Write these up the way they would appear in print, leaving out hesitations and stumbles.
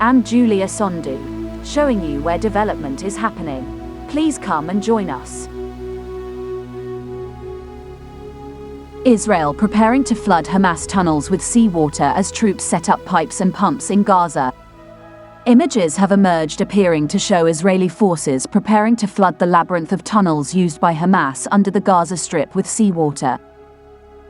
I'm Julia Sondu, showing you where development is happening. Please come and join us. Israel preparing to flood Hamas tunnels with seawater as troops set up pipes and pumps in Gaza. Images have emerged appearing to show Israeli forces preparing to flood the labyrinth of tunnels used by Hamas under the Gaza Strip with seawater.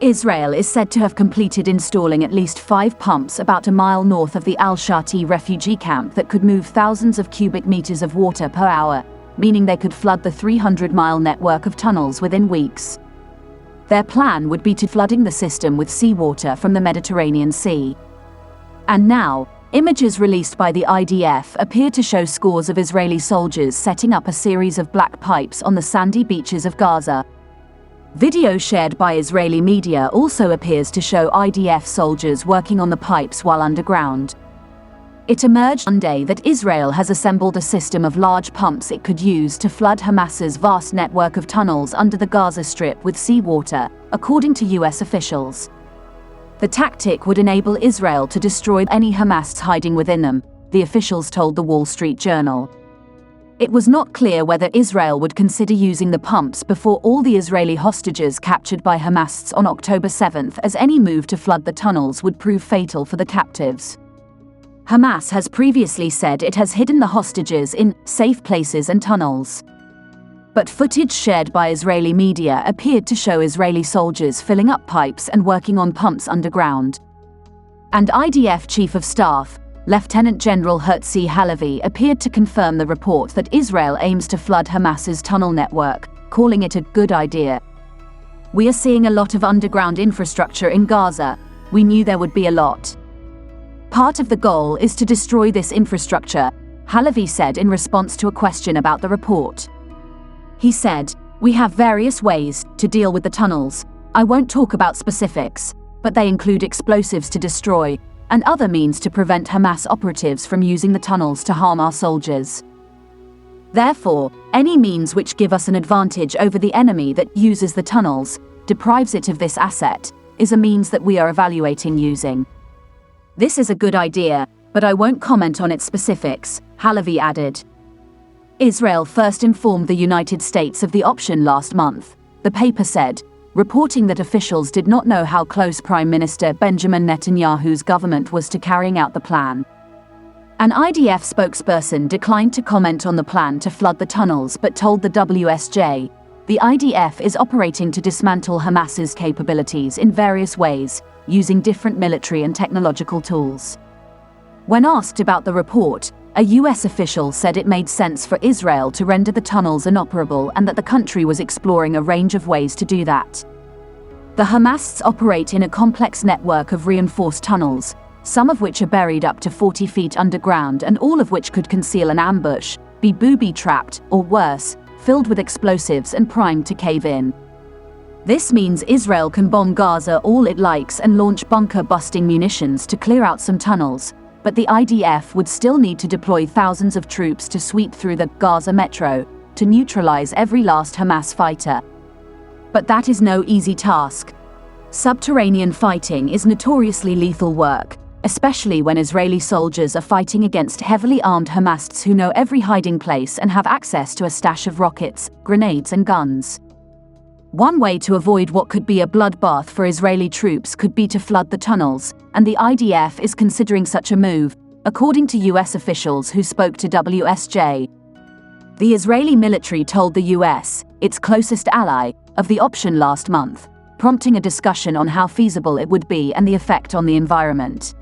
Israel is said to have completed installing at least 5 pumps about a mile north of the Al-Shati refugee camp that could move thousands of cubic meters of water per hour, meaning they could flood the 300-mile network of tunnels within weeks. Their plan would be to flooding the system with seawater from the Mediterranean Sea. And now, images released by the IDF appear to show scores of Israeli soldiers setting up a series of black pipes on the sandy beaches of Gaza. Video shared by Israeli media also appears to show IDF soldiers working on the pipes while underground. It emerged Monday that Israel has assembled a system of large pumps it could use to flood Hamas's vast network of tunnels under the Gaza Strip with seawater, according to US officials. The tactic would enable Israel to destroy any Hamas hiding within them, the officials told the Wall Street Journal. It was not clear whether Israel would consider using the pumps before all the Israeli hostages captured by Hamas on October 7th, as any move to flood the tunnels would prove fatal for the captives. Hamas has previously said it has hidden the hostages in safe places and tunnels. But footage shared by Israeli media appeared to show Israeli soldiers filling up pipes and working on pumps underground. And IDF Chief of Staff, Lieutenant General Herzi Halevi, appeared to confirm the report that Israel aims to flood Hamas's tunnel network, calling it a good idea. "We are seeing a lot of underground infrastructure in Gaza. We knew there would be a lot. Part of the goal is to destroy this infrastructure," Halevi said in response to a question about the report. He said, "We have various ways to deal with the tunnels. I won't talk about specifics, but they include explosives to destroy, and other means to prevent Hamas operatives from using the tunnels to harm our soldiers. Therefore, any means which give us an advantage over the enemy that uses the tunnels, deprives it of this asset, is a means that we are evaluating using. This is a good idea, but I won't comment on its specifics," Halevi added. Israel first informed the United States of the option last month, the paper said, reporting that officials did not know how close Prime Minister Benjamin Netanyahu's government was to carrying out the plan. An IDF spokesperson declined to comment on the plan to flood the tunnels but told the WSJ, "The IDF is operating to dismantle Hamas's capabilities in various ways, using different military and technological tools." When asked about the report, a US official said it made sense for Israel to render the tunnels inoperable and that the country was exploring a range of ways to do that. The Hamas operate in a complex network of reinforced tunnels, some of which are buried up to 40 feet underground and all of which could conceal an ambush, be booby-trapped, or worse, filled with explosives and primed to cave in. This means Israel can bomb Gaza all it likes and launch bunker-busting munitions to clear out some tunnels, but the IDF would still need to deploy thousands of troops to sweep through the Gaza metro to neutralize every last Hamas fighter. But that is no easy task. Subterranean fighting is notoriously lethal work, especially when Israeli soldiers are fighting against heavily armed Hamas who know every hiding place and have access to a stash of rockets, grenades and guns. One way to avoid what could be a bloodbath for Israeli troops could be to flood the tunnels, and the IDF is considering such a move, according to US officials who spoke to WSJ. The Israeli military told the US, its closest ally, of the option last month, prompting a discussion on how feasible it would be and the effect on the environment.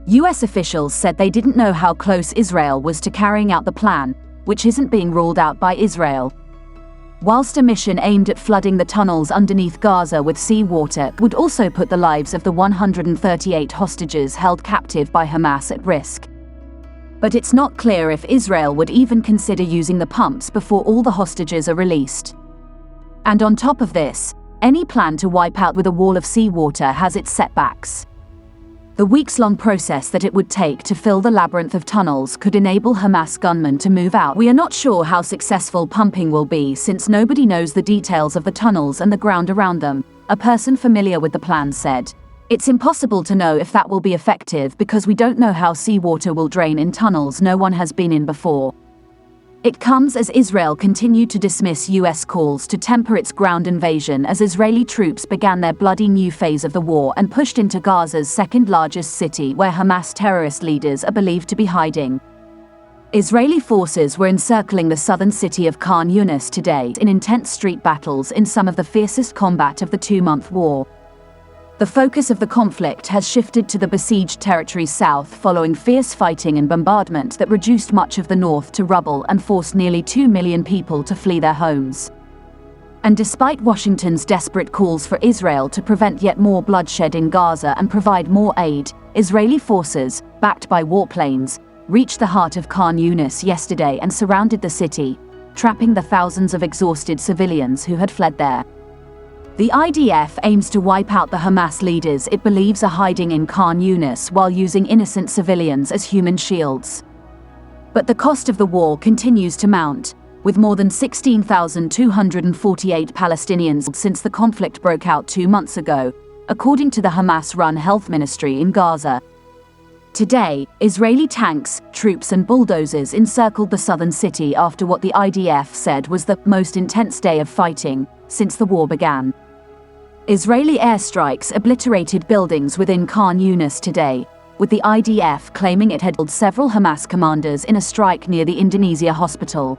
US officials said they didn't know how close Israel was to carrying out the plan, which isn't being ruled out by Israel. Whilst a mission aimed at flooding the tunnels underneath Gaza with seawater would also put the lives of the 138 hostages held captive by Hamas at risk. But it's not clear if Israel would even consider using the pumps before all the hostages are released. And on top of this, any plan to wipe out with a wall of seawater has its setbacks. The weeks-long process that it would take to fill the labyrinth of tunnels could enable Hamas gunmen to move out. "We are not sure how successful pumping will be since nobody knows the details of the tunnels and the ground around them," a person familiar with the plan said. It's impossible to know if that will be effective because we don't know how seawater will drain in tunnels no one has been in before. It comes as Israel continued to dismiss US calls to temper its ground invasion as Israeli troops began their bloody new phase of the war and pushed into Gaza's second-largest city where Hamas terrorist leaders are believed to be hiding. Israeli forces were encircling the southern city of Khan Yunis today in intense street battles in some of the fiercest combat of the two-month war. The focus of the conflict has shifted to the besieged territories south following fierce fighting and bombardment that reduced much of the north to rubble and forced nearly 2 million people to flee their homes. And despite Washington's desperate calls for Israel to prevent yet more bloodshed in Gaza and provide more aid, Israeli forces, backed by warplanes, reached the heart of Khan Yunis yesterday and surrounded the city, trapping the thousands of exhausted civilians who had fled there. The IDF aims to wipe out the Hamas leaders it believes are hiding in Khan Yunis while using innocent civilians as human shields. But the cost of the war continues to mount, with more than 16,248 Palestinians since the conflict broke out 2 months ago, according to the Hamas-run health ministry in Gaza. Today, Israeli tanks, troops and bulldozers encircled the southern city after what the IDF said was the most intense day of fighting since the war began. Israeli airstrikes obliterated buildings within Khan Yunis today, with the IDF claiming it had killed several Hamas commanders in a strike near the Indonesia hospital.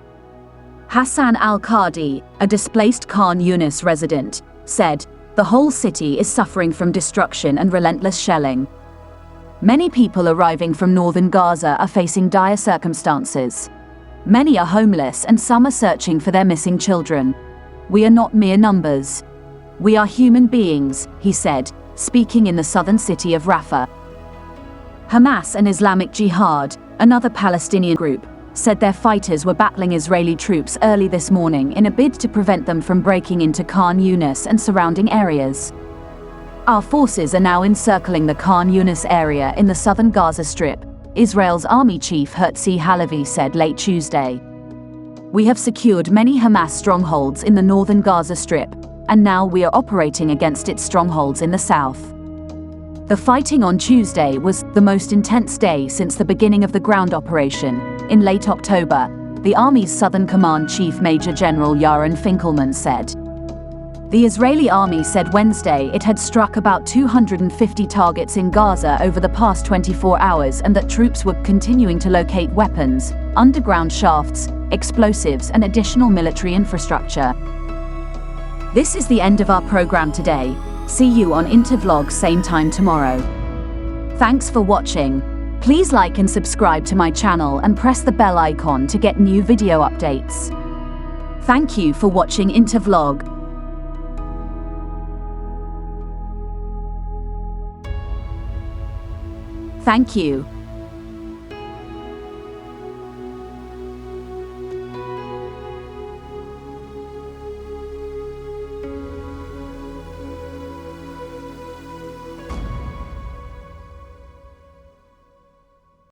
Hassan al-Qadi, a displaced Khan Yunis resident, said, "The whole city is suffering from destruction and relentless shelling. Many people arriving from northern Gaza are facing dire circumstances. Many are homeless and some are searching for their missing children. We are not mere numbers. We are human beings," he said, speaking in the southern city of Rafah. Hamas and Islamic Jihad, another Palestinian group, said their fighters were battling Israeli troops early this morning in a bid to prevent them from breaking into Khan Yunis and surrounding areas. "Our forces are now encircling the Khan Yunis area in the southern Gaza Strip," Israel's army chief Herzi Halevi said late Tuesday. "We have secured many Hamas strongholds in the northern Gaza Strip, and now we are operating against its strongholds in the south." The fighting on Tuesday was the most intense day since the beginning of the ground operation, in late October, the Army's Southern Command Chief Major General Yaron Finkelman said. The Israeli army said Wednesday it had struck about 250 targets in Gaza over the past 24 hours and that troops were continuing to locate weapons, underground shafts, explosives and additional military infrastructure. This is the end of our program today. See you on Intervlog same time tomorrow. Thanks for watching. Please like and subscribe to my channel and press the bell icon to get new video updates. Thank you for watching Intervlog. Thank you.